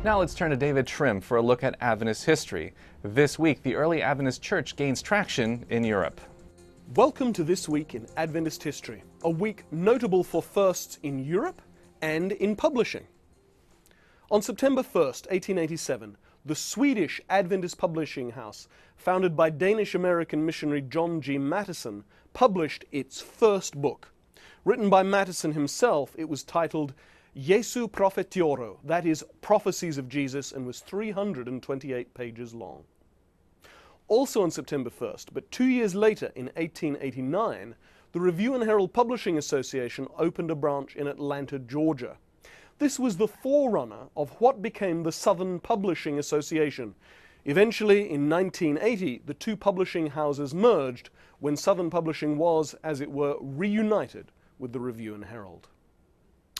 Now let's turn to David Trim for a look at Adventist history. This week, the early Adventist church gains traction in Europe. Welcome to This Week in Adventist History, a week notable for firsts in Europe and in publishing. On September 1st, 1887, the Swedish Adventist publishing house, founded by Danish-American missionary John G. Matteson, published its first book. Written by Matteson himself, it was titled Jesu Prophetioro, that is, Prophecies of Jesus, and was 328 pages long. Also on September 1st, but 2 years later in 1889, the Review and Herald Publishing Association opened a branch in Atlanta, Georgia. This was the forerunner of what became the Southern Publishing Association. Eventually, in 1980, the two publishing houses merged when Southern Publishing was, as it were, reunited with the Review and Herald.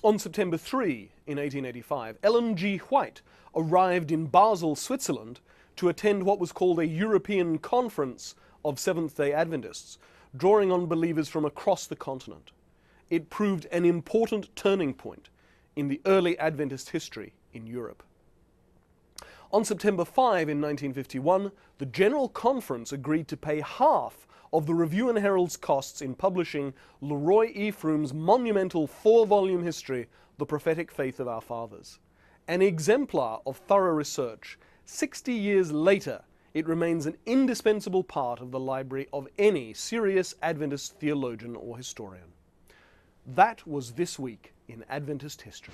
On September 3, in 1885, Ellen G. White arrived in Basel, Switzerland, to attend what was called a European Conference of Seventh-day Adventists, drawing on believers from across the continent. It proved an important turning point in the early Adventist history in Europe. On September 5 in 1951, the General Conference agreed to pay half of the Review and Herald's costs in publishing Leroy E. Froom's monumental 4-volume history, The Prophetic Faith of Our Fathers. An exemplar of thorough research, 60 years later, it remains an indispensable part of the library of any serious Adventist theologian or historian. That was This Week in Adventist History.